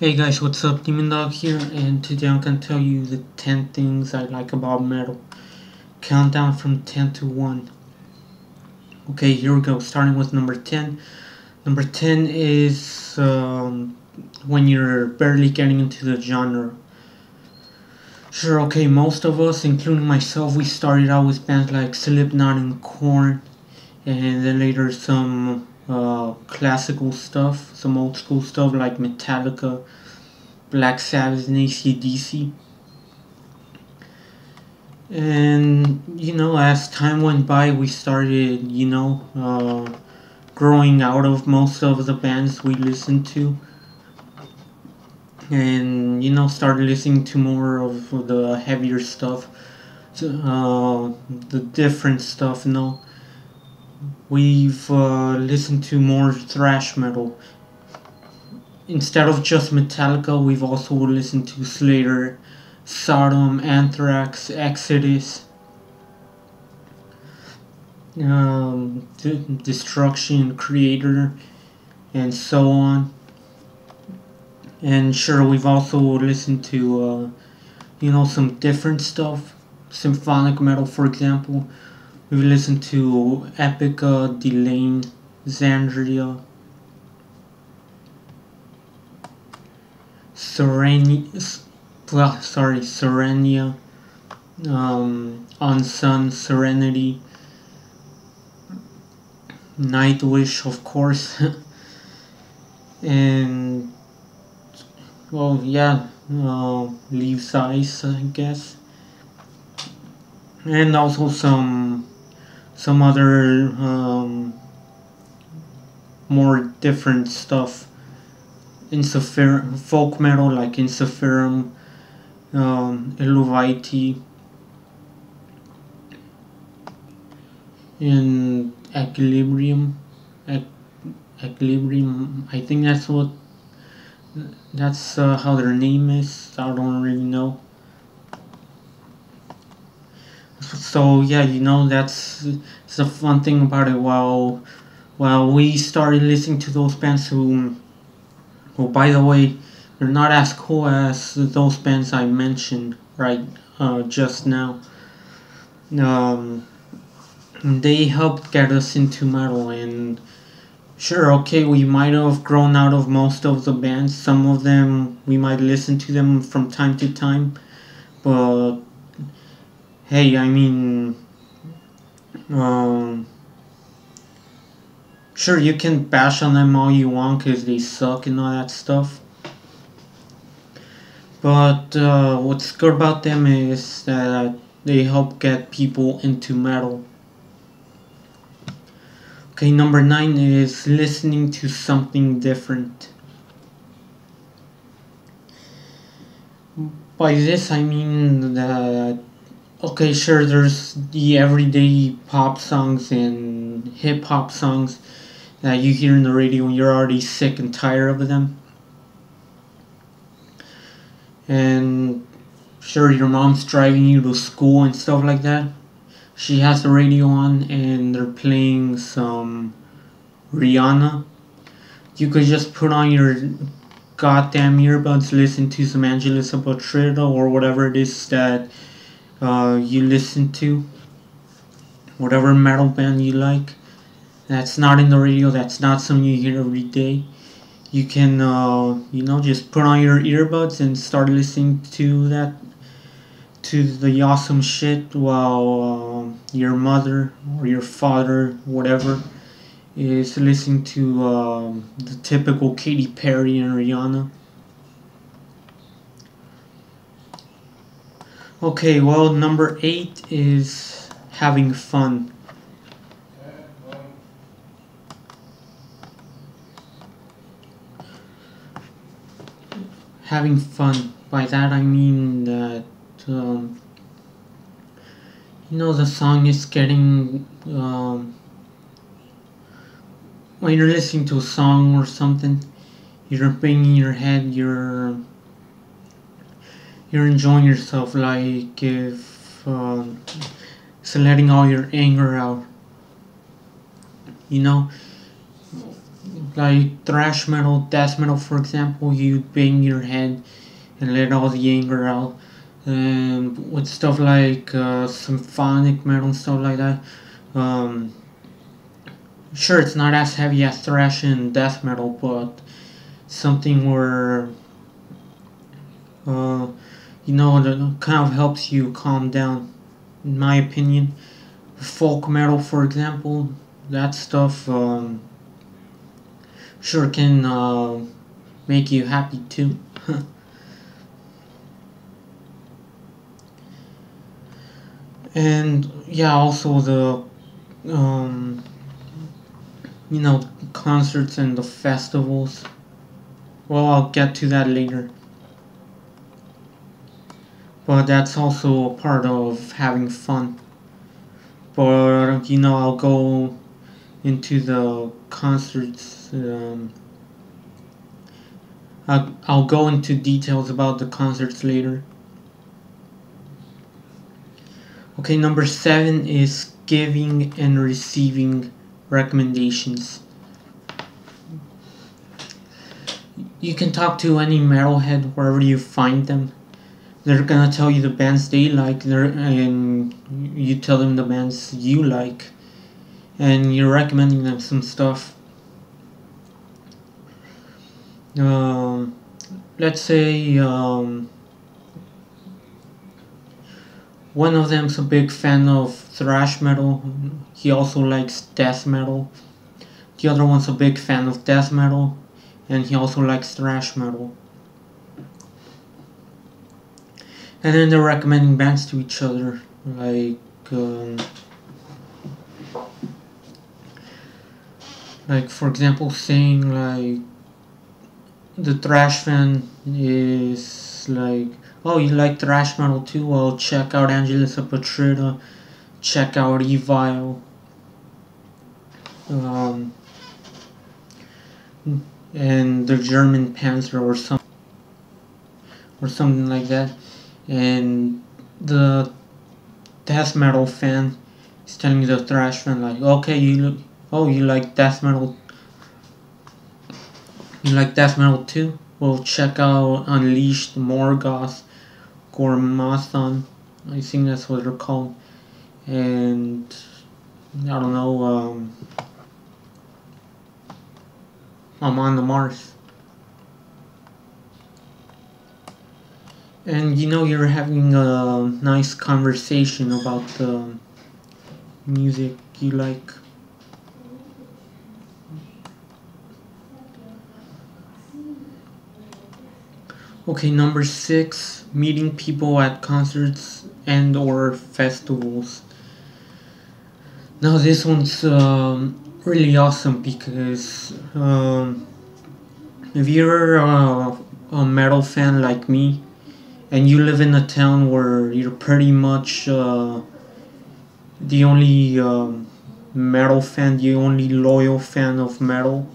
Hey guys, what's up? Demon Dog here, and today I'm gonna tell you the 10 things I like about metal. Countdown from 10 to 1. Okay, here we go. Starting with number 10. Number 10 is when you're barely getting into the genre. Sure, okay, most of us, including myself, we started out with bands like Slipknot and Korn, and then later some classical stuff, some old school stuff like Metallica, Black Sabbath, and AC/DC. And as time went by, we started growing out of most of the bands we listened to, and started listening to more of the heavier stuff, the different stuff. We've listened to more thrash metal. Instead of just Metallica, we've also listened to Slayer, Sodom, Anthrax, Exodus, Destruction, Creator, and so on. And sure, we've also listened to some different stuff, symphonic metal, for example. We've listened to Epica, Delain, Xandria, Serenia, Unsun, Serenity, Nightwish, of course, and Leaves Ice, I guess, and also some other more different stuff. Folk metal like Insufferum, Eluvite, and Equilibrium. Equilibrium, I think that's how their name is. I don't really know. So yeah, that's the fun thing about it. While we started listening to those bands who, by the way, they're not as cool as those bands I mentioned just now. They helped get us into metal, and sure, okay, we might have grown out of most of the bands. Some of them we might listen to them from time to time, but hey, I mean, um, sure, you can bash on them all you want because they suck and all that stuff. But what's good about them is that they help get people into metal. Okay, number 9 is listening to something different. By this I mean that, okay, sure, there's the everyday pop songs and hip hop songs that you hear in the radio and you're already sick and tired of them. And sure, your mom's driving you to school and stuff like that. She has the radio on and they're playing some Rihanna. You could just put on your goddamn earbuds, listen to some Angelus Apotrito or whatever it is that you listen to, whatever metal band you like. That's not in the radio. That's not something you hear every day. You can, just put on your earbuds and start listening to the awesome shit while your mother or your father, whatever, is listening to the typical Katy Perry and Rihanna. Okay, well, number 8 is having fun. Having fun. By that I mean that the song is getting when you're listening to a song or something, you're banging your head, you're enjoying yourself, like if it's letting all your anger out. like thrash metal, death metal, for example, you bang your head and let all the anger out. And with stuff like symphonic metal and stuff like that, um, sure, it's not as heavy as thrash and death metal, but something where uh, that kind of helps you calm down. In my opinion, folk metal, for example, that stuff sure can make you happy too. And yeah, also the um, concerts and the festivals. Well, I'll get to that later. But that's also a part of having fun. But I'll go into the concerts. I'll go into details about the concerts later. Okay, number 7 is giving and receiving recommendations. You can talk to any metalhead wherever you find them. They're gonna tell you the bands they like, and you tell them the bands you like, and you're recommending them some stuff. Let's say one of them's a big fan of thrash metal. He also likes death metal. The other one's a big fan of death metal, and he also likes thrash metal. And then they're recommending bands to each other, like for example, saying like the thrash fan is like, oh, you like thrash metal too? Well, check out Angelus Apatrida, check out Evil, and the German Panzer or something like that. And the death metal fan is telling the thrash fan like, okay, you like death metal. You like death metal too? Well, check out Unleashed, Morgoth, Gormathon. I think that's what they're called. And I don't know. Amon Amarth. And you're having a nice conversation about the music you like. Okay, number 6, meeting people at concerts and or festivals. Now this one's really awesome because if you're a metal fan like me, and you live in a town where you're pretty much the only metal fan, the only loyal fan of metal,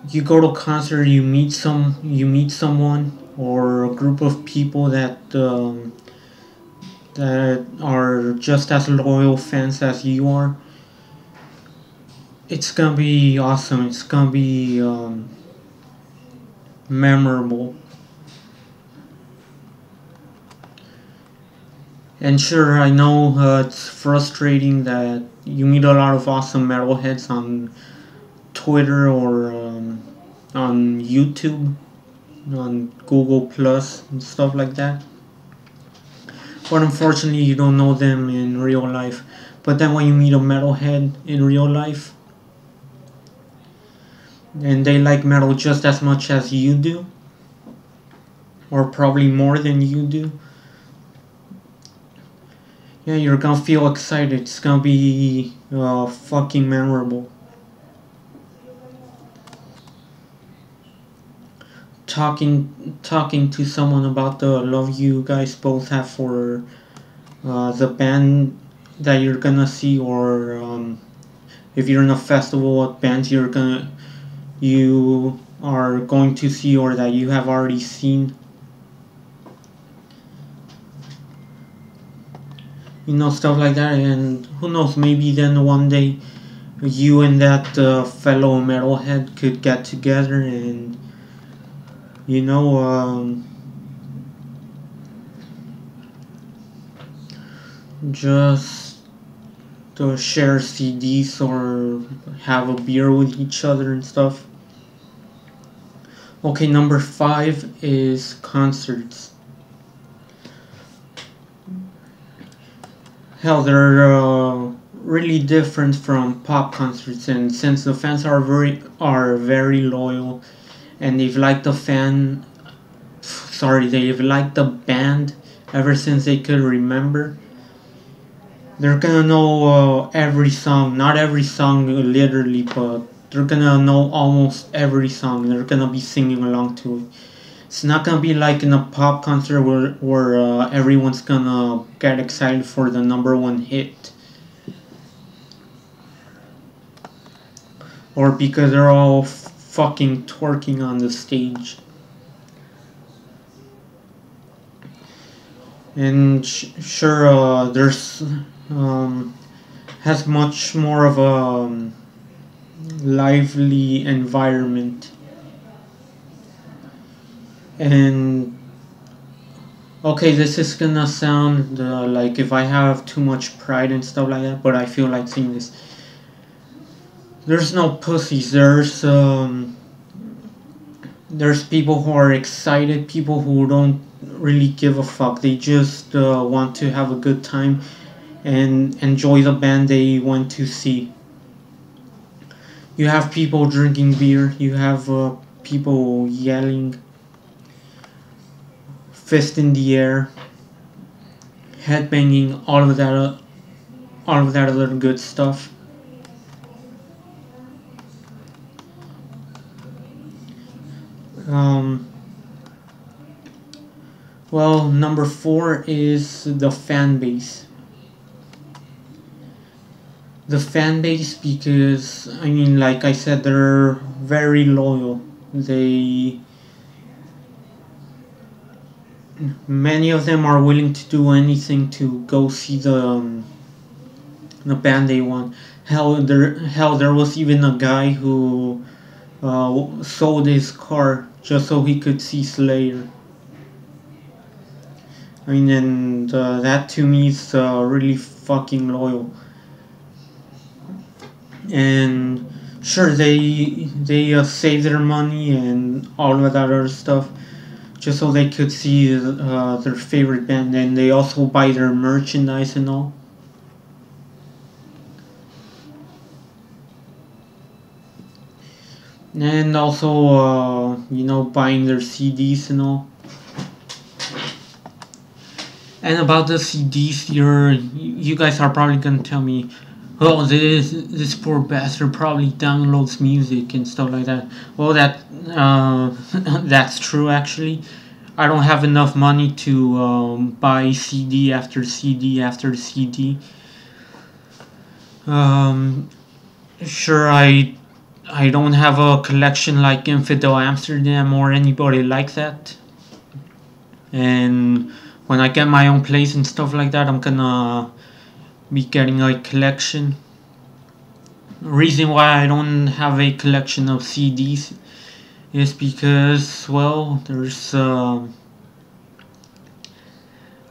you go to a concert, you meet someone or a group of people that are just as loyal fans as you are. It's gonna be awesome. It's gonna be memorable. And sure, I know it's frustrating that you meet a lot of awesome metalheads on Twitter or on YouTube, on Google Plus and stuff like that. But unfortunately, you don't know them in real life. But then when you meet a metalhead in real life, and they like metal just as much as you do, or probably more than you do, yeah, you're gonna feel excited. It's gonna be fucking memorable. Talking to someone about the love you guys both have for the band that you're gonna see, or if you're in a festival, what bands you are going to see or that you have already seen. stuff like that. And who knows, maybe then one day you and that fellow metalhead could get together and you know just to share CDs or have a beer with each other and stuff. Okay, number 5 is concerts. Hell, they're really different from pop concerts, and since the fans are very loyal, and they've liked the band ever since they could remember. They're gonna know every song, not every song literally, but they're gonna know almost every song. They're gonna be singing along to it. It's not gonna be like in a pop concert where everyone's gonna get excited for the number one hit, or because they're all fucking twerking on the stage. And sure, there's has much more of a lively environment. And okay, this is gonna sound like if I have too much pride and stuff like that, but I feel like saying this. There's no pussies. There's people who are excited, people who don't really give a fuck. They just want to have a good time and enjoy the band they went to see. You have people drinking beer. You have people yelling, fist in the air, headbanging, all of that other good stuff. Um, well, number 4 is the fan base. The fan base, because I mean, like I said, they're very loyal. Many of them are willing to do anything to go see the band they want. There was even a guy who sold his car just so he could see Slayer. I mean, and that to me is really fucking loyal. And sure, they save their money and all of that other stuff just so they could see their favorite band, and they also buy their merchandise and all. And also, buying their CDs and all. And about the CDs, you guys are probably gonna tell me, oh, this poor bastard probably downloads music and stuff like that. Well, that's true actually. I don't have enough money to buy CD after CD after CD. Sure, I don't have a collection like Infidel Amsterdam or anybody like that. And when I get my own place and stuff like that, I'm gonna be getting a collection. Reason why I don't have a collection of CDs is because, well,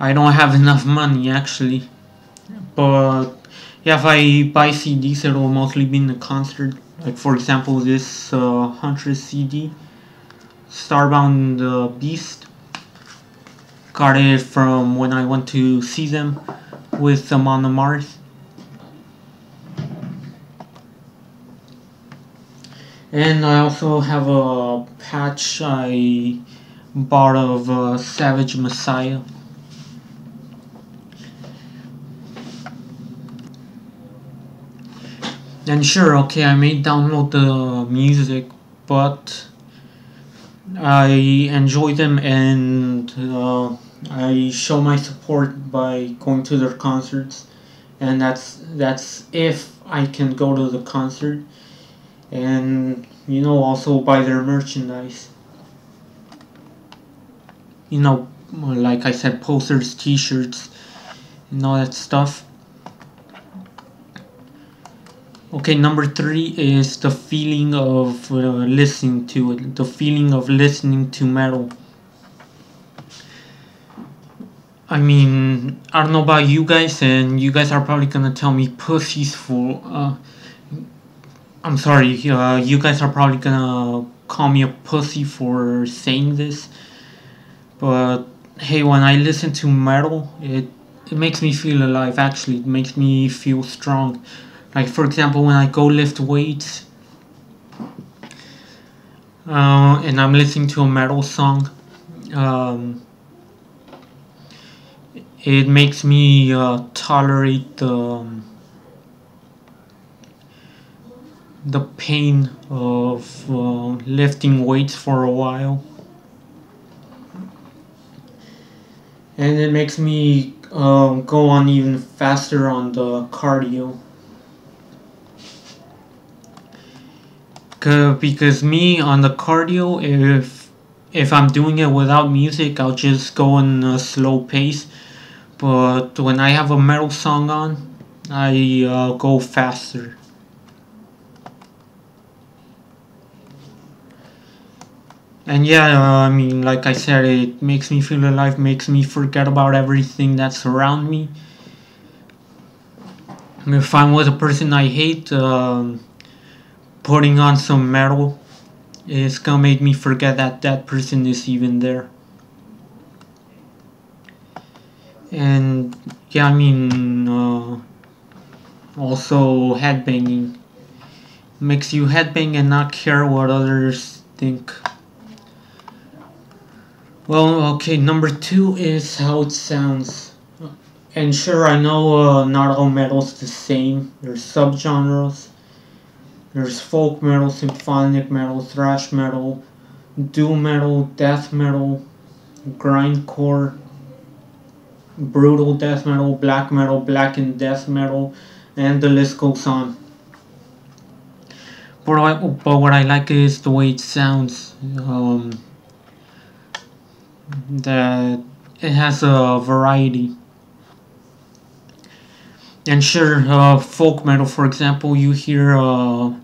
I don't have enough money actually. But yeah, if I buy CDs, it will mostly be in the concert. Like for example, this Huntress CD, Starbound Beast. Got it from when I went to see them with Amon Amarth. And I also have a patch I bought of Savage Messiah. And sure, okay, I may download the music, but I enjoy them, and I show my support by going to their concerts, and that's if I can go to the concert, and also buy their merchandise. Like I said, posters, T-shirts, and all that stuff. Okay, number 3 is the feeling of listening to it, the feeling of listening to metal. I mean, I don't know about you guys, and you guys are probably gonna tell me pussies for. I'm sorry, you guys are probably gonna call me a pussy for saying this, but hey, when I listen to metal, it makes me feel alive. Actually, it makes me feel strong. Like for example, when I go lift weights, and I'm listening to a metal song, um, it makes me tolerate the pain of lifting weights for a while, and it makes me go on even faster on the cardio. Because me on the cardio, if I'm doing it without music, I'll just go in a slow pace. But when I have a metal song on, I go faster. And yeah, I mean, like I said, it makes me feel alive, makes me forget about everything that's around me. If I'm with a person I hate, putting on some metal is gonna make me forget that that person is even there. And yeah, I mean, also headbanging makes you headbang and not care what others think. Well, okay, number 2 is how it sounds. And sure, I know not all metal's the same. There's subgenres. There's folk metal, symphonic metal, thrash metal, doom metal, death metal, grindcore, brutal death metal, blackened death metal, and the list goes on. But what I like is the way it sounds. That it has a variety. And sure, folk metal, for example, you hear a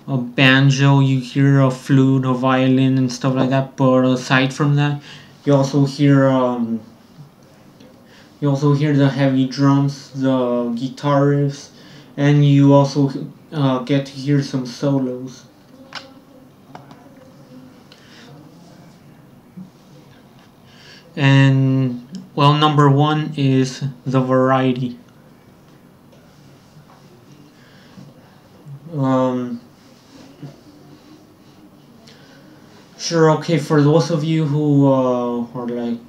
banjo, you hear a flute, a violin, and stuff like that. But aside from that, you also hear the heavy drums, the guitar riffs, and you also get to hear some solos. And well, number 1 is the variety. Um, sure, okay, for those of you who are like,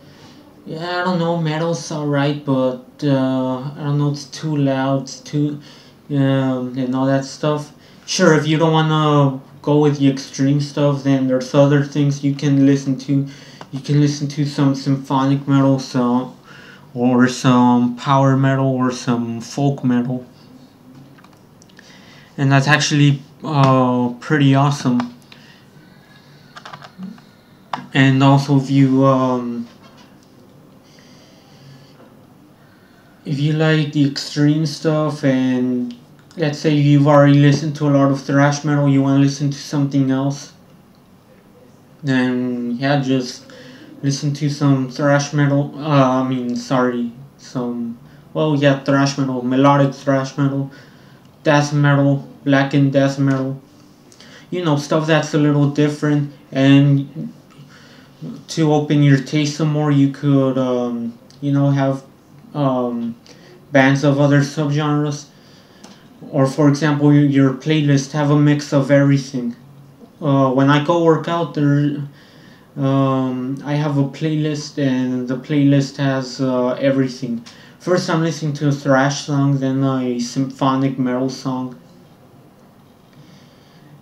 yeah, I don't know, metal's alright, but I don't know, it's too loud, it's too, and all that stuff. Sure, if you don't want to go with the extreme stuff, then there's other things you can listen to. You can listen to some symphonic metal, or some power metal, or some folk metal. And that's actually pretty awesome. And also, if you like the extreme stuff, and let's say you've already listened to a lot of thrash metal, you want to listen to something else, then yeah, just listen to some thrash metal. Thrash metal, melodic thrash metal, death metal, blackened death metal. You know, stuff that's a little different. And to open your taste some more, you could, have bands of other subgenres. Or, for example, your playlist have a mix of everything. When I go work out, I have a playlist, and the playlist has everything. First, I'm listening to a thrash song, then a symphonic metal song,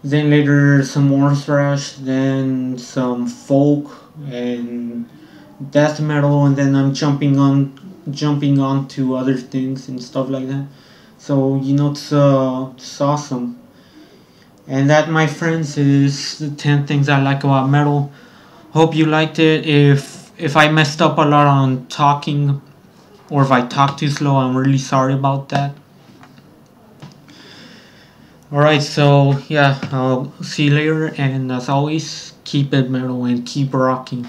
then later some more thrash, then some folk and death metal, and then I'm jumping on to other things and stuff like that. So it's awesome. And that, my friends, is the 10 things I like about metal. Hope you liked it. If I messed up a lot on talking, or if I talk too slow, I'm really sorry about that. Alright, so yeah, I'll see you later, and as always, keep it metal and keep rocking.